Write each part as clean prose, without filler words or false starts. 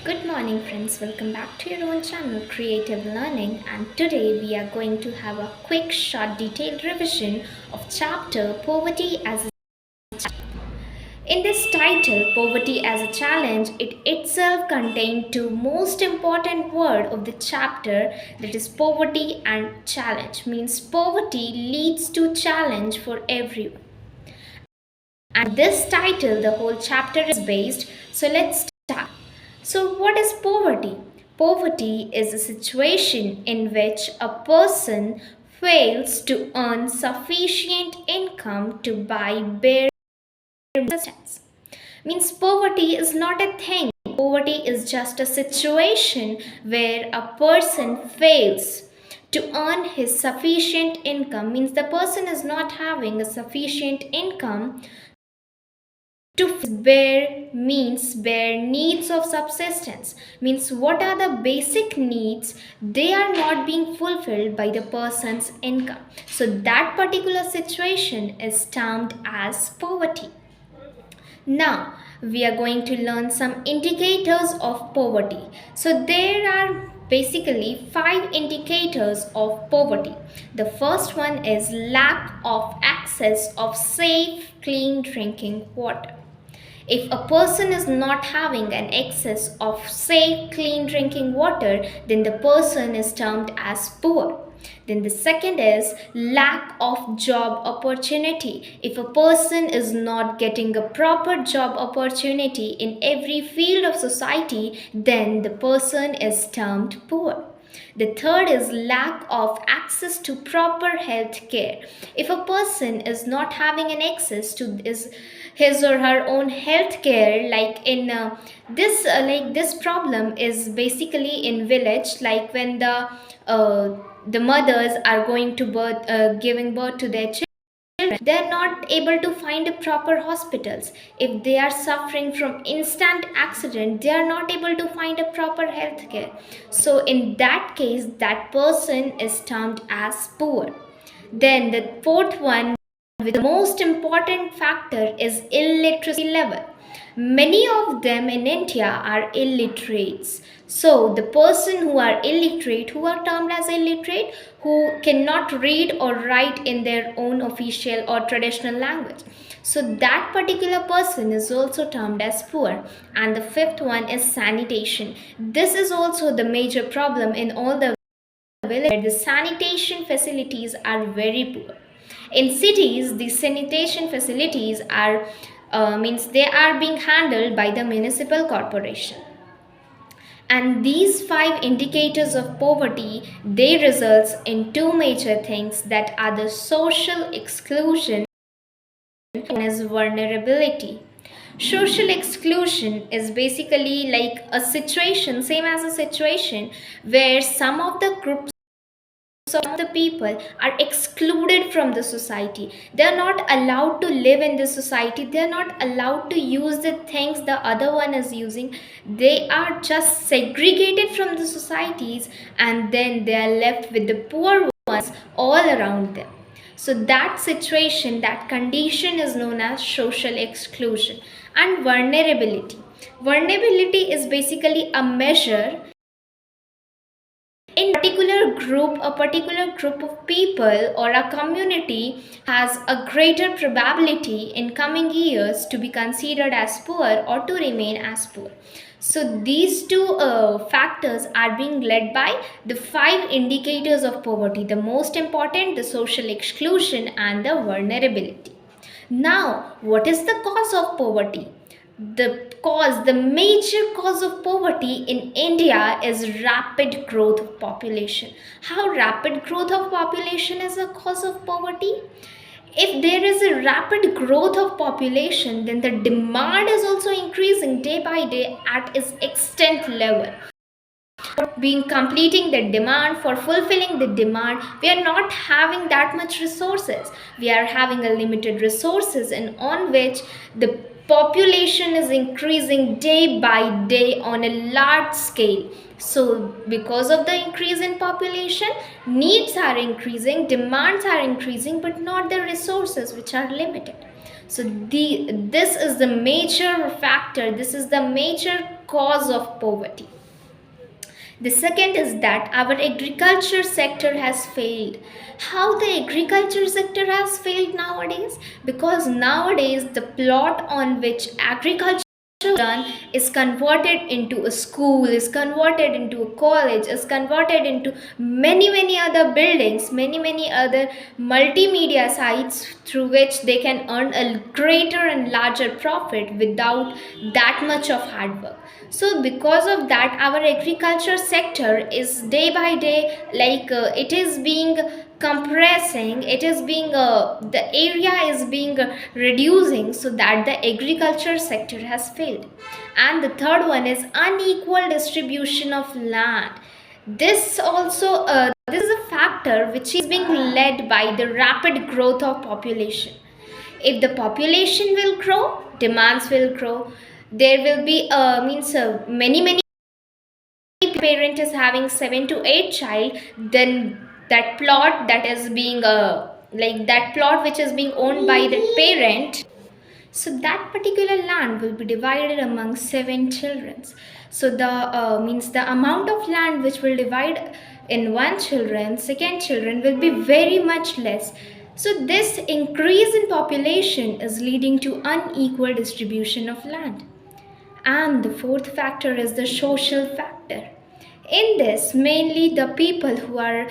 Good morning, friends. Welcome back to your own channel, Creative Learning. And today we are going to have a quick, short, detailed revision of chapter Poverty as a. In this title, Poverty as a Challenge, it itself contains two most important words of the chapter, that is poverty and challenge. Means poverty leads to challenge for everyone. And this title, the whole chapter is based. So let's start. So, what is poverty? Poverty is a situation in which a person fails to earn sufficient income to buy bare necessities. Means poverty is not a thing. Poverty is just a situation where a person fails to earn his sufficient income. Means the person is not having a sufficient income to bare needs of subsistence. Means what are the basic needs, they are not being fulfilled by the person's income, so that particular situation is termed as poverty. Now we are going to learn some indicators of poverty. So there are basically five indicators of poverty. The first one is lack of access of safe clean drinking water. If a person is not having an excess of safe, clean drinking water, then the person is termed as poor. Then the second is lack of job opportunity. If a person is not getting a proper job opportunity in every field of society, then the person is termed poor. The third is lack of access to proper health care. If a person is not having an access to his or her own health care, like in this problem is basically in village, like when the mothers are going to giving birth to their children, they are not able to find proper hospitals. If they are suffering from instant accident, they are not able to find a proper health care. So in that case, that person is termed as poor. Then the fourth one, the most important factor, is illiteracy level. Many of them in India are illiterates. So the person who are illiterate, who are termed as illiterate, who cannot read or write in their own official or traditional language. So that particular person is also termed as poor. And the fifth one is sanitation. This is also the major problem in all the villages. The sanitation facilities are very poor. In cities, the sanitation facilities are means they are being handled by the municipal corporation. And these five indicators of poverty, they results in two major things, that are the social exclusion and is vulnerability. Social exclusion is basically like a situation, same as a situation where some of the groups of the people are excluded from the society. They are not allowed to live in the society. They are not allowed to use the things the other one is using. They are just segregated from the societies, and then they are left with the poor ones all around them. So that situation, that condition is known as social exclusion. And vulnerability. Vulnerability is basically a measure in a particular group of people or a community has a greater probability in coming years to be considered as poor or to remain as poor. So these two factors are being led by the five indicators of poverty, the most important, the social exclusion and the vulnerability. Now, what is the cause of poverty? The major cause of poverty in India is rapid growth of population. How rapid growth of population is a cause of poverty? If there is a rapid growth of population, then the demand is also increasing day by day at its extent level. Being completing the demand, for fulfilling the demand, we are not having that much resources. We are having a limited resources, and on which the population is increasing day by day on a large scale. So because of the increase in population, needs are increasing, demands are increasing, but not the resources, which are limited. So this is the major factor, this is the major cause of poverty. The second is that our agriculture sector has failed. How the agriculture sector has failed nowadays? Because nowadays the plot on which agriculture done is converted into a school, is converted into a college, is converted into many other buildings, many other multimedia sites through which they can earn a greater and larger profit without that much of hard work. So because of that, our agriculture sector is day by day, it is being compressing, it is being the area is being reducing, so that the agriculture sector has failed. And the third one is unequal distribution of land. This is a factor which is being led by the rapid growth of population. If the population will grow, demands will grow. There will be many parent is having 7 to 8 child, then that plot that is being that plot which is being owned by the parent, so that particular land will be divided among 7 children. So the amount of land which will divide in one children, second children will be very much less. So this increase in population is leading to unequal distribution of land. And the fourth factor is the social factor. In this, mainly the people who are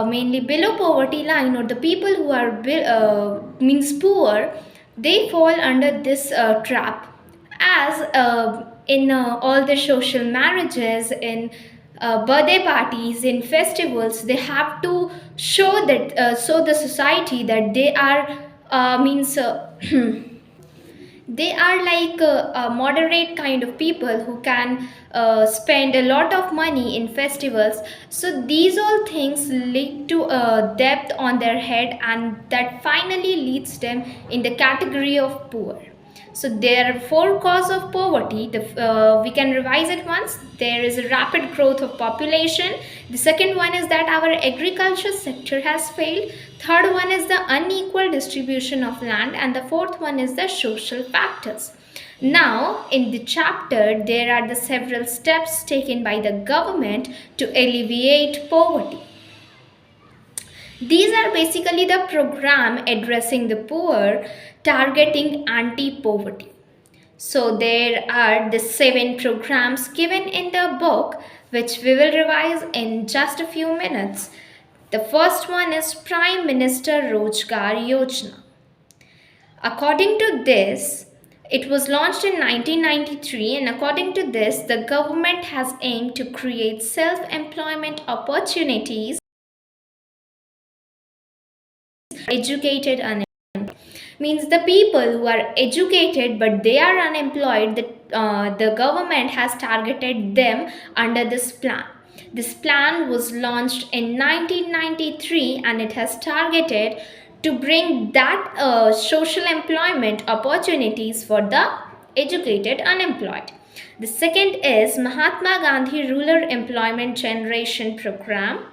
mainly below poverty line, or the people who are means poor, they fall under this trap, as in all the social marriages, in birthday parties, in festivals, they have to show the society that they are means they are like a moderate kind of people who can spend a lot of money in festivals. So these all things lead to a debt on their head, and that finally leads them in the category of poor. So there are four causes of poverty. We can revise it once. There is a rapid growth of population. The second one is that our agriculture sector has failed. Third one is the unequal distribution of land, and the fourth one is the social factors. Now, in the chapter, there are the several steps taken by the government to alleviate poverty. These are basically the program addressing the poor, targeting anti-poverty. So there are the 7 programs given in the book, which we will revise in just a few minutes. The first one is Prime Minister Rozgar Yojana. According to this, it was launched in 1993, and according to this, the government has aimed to create self-employment opportunities educated unemployed. Means the people who are educated but they are unemployed, the government has targeted them under this plan. This plan was launched in 1993, and it has targeted to bring that social employment opportunities for the educated unemployed. The second is Mahatma Gandhi Rural Employment Generation Program.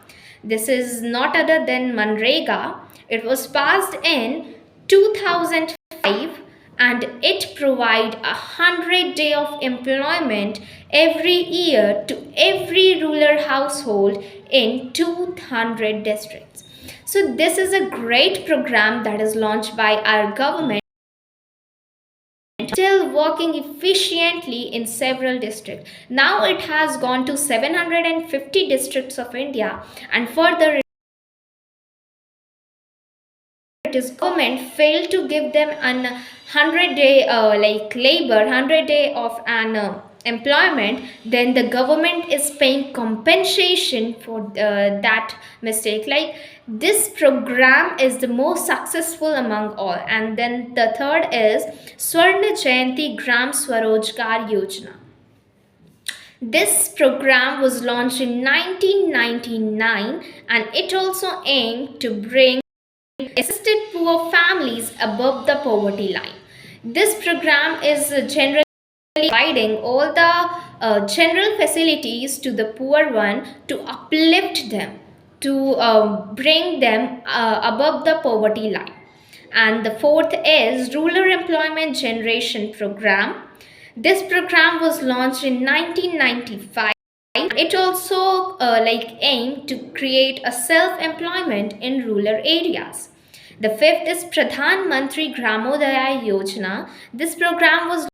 This is not other than Manrega. It was passed in 2005, and it provide 100 day of employment every year to every rural household in 200 districts. So this is a great program that is launched by our government, still working efficiently in several districts. Now it has gone to 750 districts of India, and further is government failed to give them an 100 day labor, 100 day of an employment, then the government is paying compensation for that mistake. Like, this program is the most successful among all. And then the third is Swarna Jayanti Gram Swarojgar Yojana. This program was launched in 1999, and it also aimed to bring assisted poor families above the poverty line. This program is generally providing all the general facilities to the poor one to uplift them, to bring them above the poverty line. And the fourth is Rural Employment Generation Program. This program was launched in 1995. It also aimed to create a self-employment in rural areas. The fifth is Pradhan Mantri Gramodaya Yojana. This program was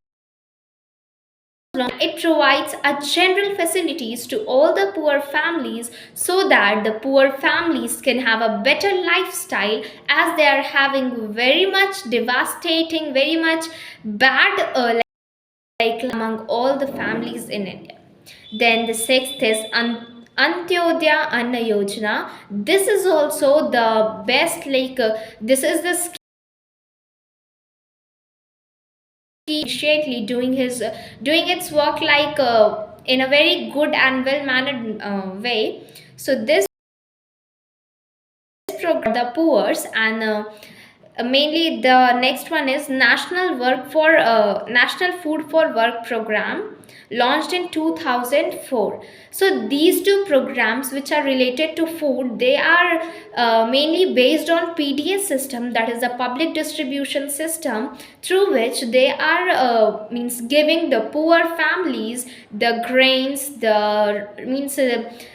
it provides a general facilities to all the poor families so that the poor families can have a better lifestyle as they are having very much devastating, very much bad among all the families in India. Then the sixth is Antyodaya Anna Yojana. This is also the best this is the scheme initially doing its work in a very good and well mannered way. So this program the poor's and mainly the next one is National Food for Work program launched in 2004. So these two programs which are related to food, they are mainly based on PDS system, that is the public distribution system, through which they are means giving the poor families the grains, the means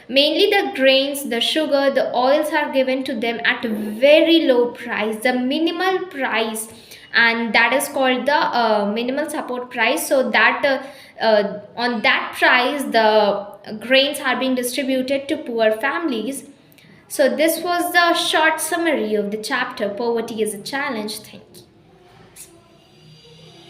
mainly the grains, the sugar, the oils are given to them at a very low price, the minimal price, and that is called the minimal support price. So that on that price the grains are being distributed to poor families. So this was the short summary of the chapter Poverty is a Challenge. Thank you.